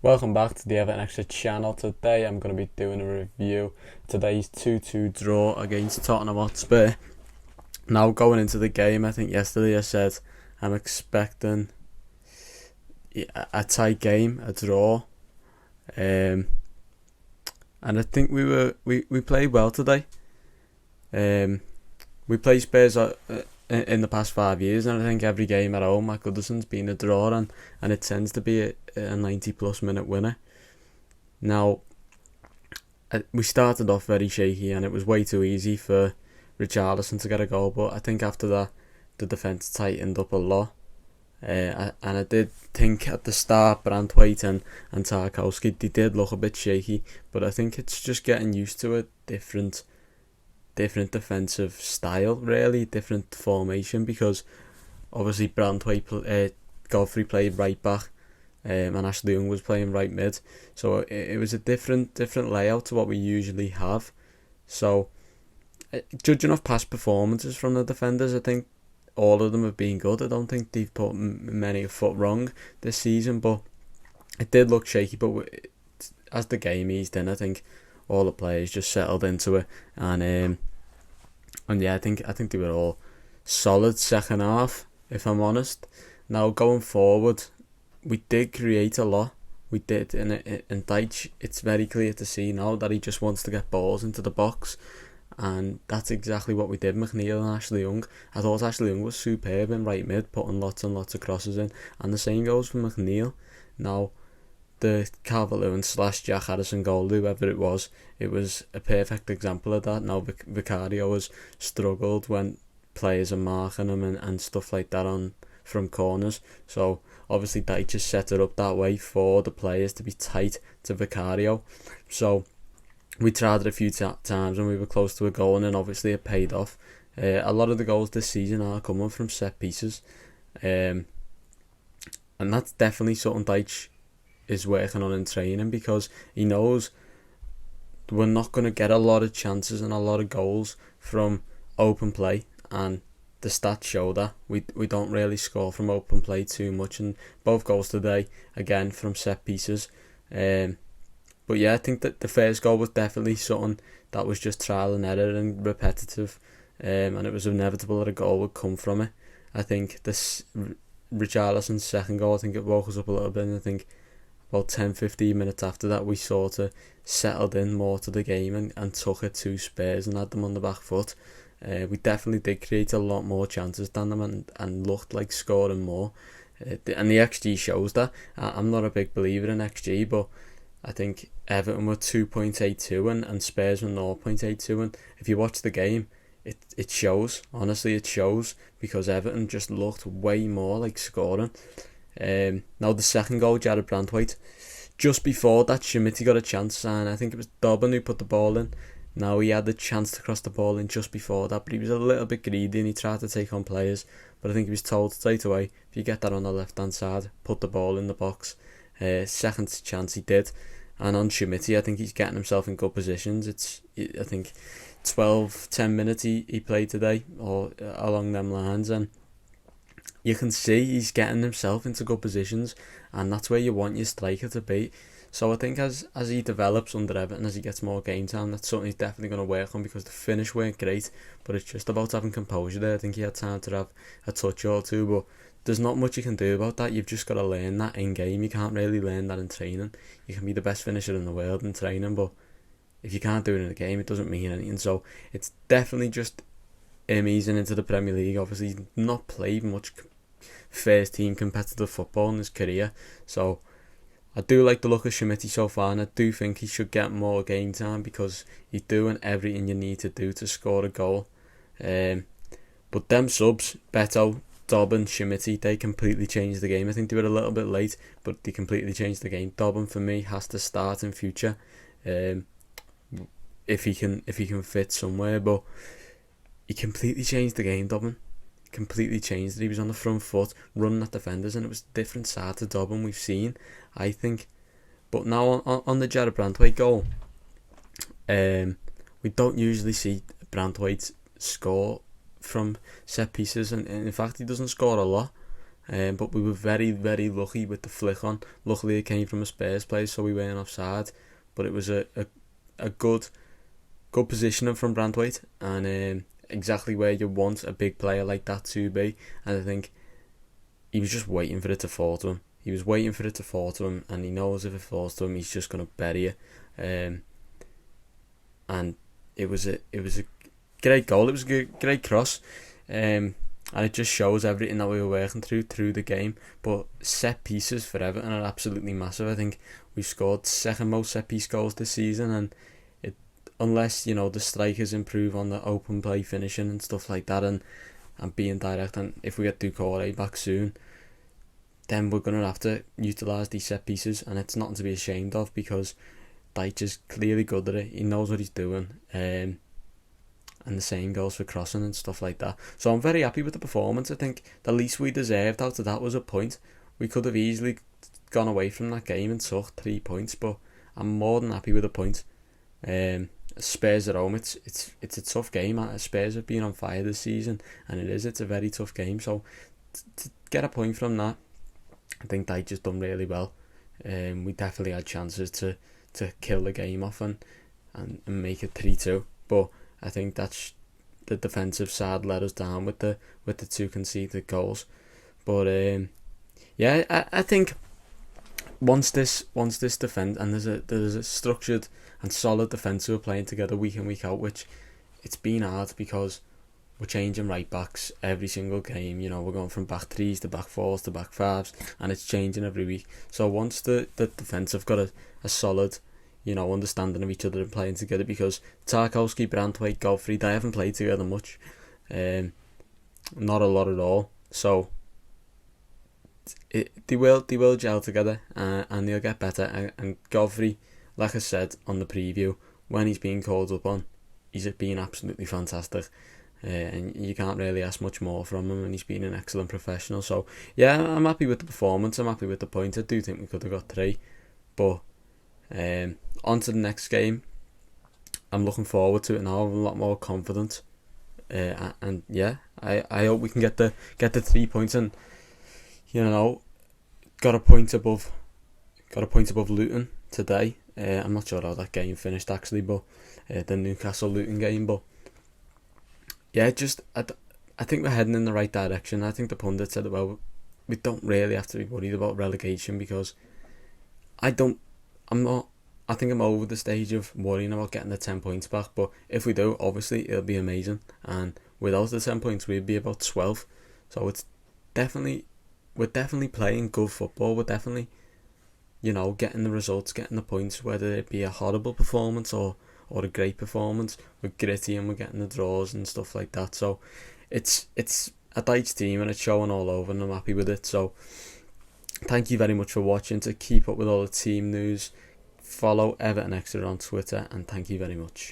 Welcome back to the Everton Extra channel. Today I'm going to be doing a review. Today's 2-2 draw against Tottenham Hotspur. Now going into the game, I think yesterday I said I'm expecting a tight game, a draw. And I think we played well today. We played Spurs in the past 5 years, and I think every game at home at Goodison's been a draw, and it tends to be a 90 plus minute winner. Now, we started off very shaky, and it was way too easy for Richarlison to get a goal, but I think after that the defence tightened up a lot. And I did think at the start Branthwaite and Tarkowski, they did look a bit shaky, but I think it's just getting used to a different defensive style, really, different formation, because obviously Branthwaite, Godfrey played right back, and Ashley Young was playing right mid, so it was a different layout to what we usually have. So judging off past performances from the defenders, I think all of them have been good. I don't think they've put many a foot wrong this season, but it did look shaky. But as the game eased in, I think all the players just settled into it, and yeah, I think they were all solid second half, if I'm honest. Now going forward, we did create a lot. We did, and Deitch, it's very clear to see now that he just wants to get balls into the box, and that's exactly what we did. McNeil and Ashley Young. I thought Ashley Young was superb in right mid, putting lots and lots of crosses in, and the same goes for McNeil. Now, the Calvert-Lewin / Jack Harrison goal, whoever it was a perfect example of that. Now Vicario has struggled when players are marking him and stuff like that on from corners, so obviously Deitch just set it up that way for the players to be tight to Vicario. So we tried it a few times and we were close to a goal, and then obviously it paid off. A lot of the goals this season are coming from set pieces, and that's definitely something Deitch is working on in training, because he knows we're not going to get a lot of chances and a lot of goals from open play, and the stats show that we don't really score from open play too much, and both goals today again from set pieces. But yeah, I think that the first goal was definitely something that was just trial and error and repetitive, and it was inevitable that a goal would come from it. I think this Richarlison's second goal, I think it woke us up a little bit, and I think about 10-15 minutes after that we sort of settled in more to the game and took it to Spurs and had them on the back foot. We definitely did create a lot more chances than them and looked like scoring more, and the XG shows that. I'm not a big believer in XG, but I think Everton were 2.82 and Spurs were 0.82, and if you watch the game, it shows. Honestly, it shows, because Everton just looked way more like scoring. Now the second goal, Jared Branthwaite, just before that Schmidt got a chance, and I think it was Dobbin who put the ball in. Now he had the chance to cross the ball in just before that, but he was a little bit greedy and he tried to take on players, but I think he was told straight away, if you get that on the left hand side, put the ball in the box. Second chance he did, and on Schmidt, I think he's getting himself in good positions. I think 10 minutes he played today, or along them lines, and you can see he's getting himself into good positions, and that's where you want your striker to be. So I think as he develops under Everton, as he gets more game time, that's something he's definitely going to work on, because the finish weren't great, but it's just about having composure there. I think he had time to have a touch or two, but there's not much you can do about that. You've just got to learn that in game. You can't really learn that in training. You can be the best finisher in the world in training, but if you can't do it in the game, it doesn't mean anything. So it's definitely just him easing into the Premier League. Obviously he's not played much first team competitive football in his career, so I do like the look of Schmidt so far, and I do think he should get more game time, because he's doing everything you need to do to score a goal. But them subs, Beto, Dobbin, Schmidt, they completely changed the game. I think they were a little bit late, but they completely changed the game. Dobbin for me has to start in future, if he can fit somewhere, but he completely changed the game. Dobbin completely changed it. He was on the front foot running at defenders, and it was a different side to Dobbin we've seen, I think. But now on the Jared Branthwaite goal, we don't usually see Branthwaite score from set pieces, and in fact he doesn't score a lot. but we were very, very lucky with the flick on. Luckily it came from a Spurs player, so we weren't offside, but it was a good positioning from Brandwaite, and exactly where you want a big player like that to be. And I think he was just waiting for it to fall to him. He was waiting for it to fall to him, and he knows if it falls to him, he's just going to bury it. And it was a great goal. It was a great cross, and it just shows everything that we were working through the game. But set pieces for Everton are absolutely massive. I think we scored second most set piece goals this season, and unless the strikers improve on the open play finishing and stuff like that, and being direct, and if we get Doucouré back soon, then we're going to have to utilise these set pieces, and it's nothing to be ashamed of, because Dyche is clearly good at it. He knows what he's doing, and the same goes for crossing and stuff like that. So I'm very happy with the performance. I think the least we deserved out of that was a point. We could have easily gone away from that game and took 3 points, but I'm more than happy with a point. Spurs at home, it's a tough game. Spurs have been on fire this season, and it's a very tough game. So to get a point from that, I think Dyche has done really well. We definitely had chances to kill the game off and make it 3-2, but I think that's the defensive side let us down with the 2 conceded goals. But I think once this defend, and there's a structured and solid defence who are playing together week in, week out, which it's been hard because we're changing right backs every single game. We're going from back threes to back fours to back fives, and it's changing every week. So once the defence have got a solid understanding of each other and playing together, because Tarkowski, Brandwaite, Godfrey, they haven't played together much, not a lot at all. So they will gel together, and they'll get better. And Godfrey, like I said on the preview, when he's being called up on, he's been absolutely fantastic, and you can't really ask much more from him, and he's been an excellent professional. So yeah, I'm happy with the performance. I'm happy with the point. I do think we could have got 3, but on to the next game. I'm looking forward to it now. I'm a lot more confident, and yeah, I hope we can get the 3 points, and got a point above Luton today. I'm not sure how that game finished actually, but the Newcastle Luton game. But yeah, I think we're heading in the right direction. I think the pundit said, well, we don't really have to be worried about relegation, because I think I'm over the stage of worrying about getting the 10 points back. But if we do, obviously it'll be amazing, and without the 10 points we'd be about 12. So we're definitely playing good football. We're definitely getting the results, getting the points, whether it be a horrible performance or a great performance. We're gritty and we're getting the draws and stuff like that. So it's a Dyche team, and it's showing all over, and I'm happy with it. So thank you very much for watching. To keep up with all the team news, follow Everton Extra on Twitter, and thank you very much.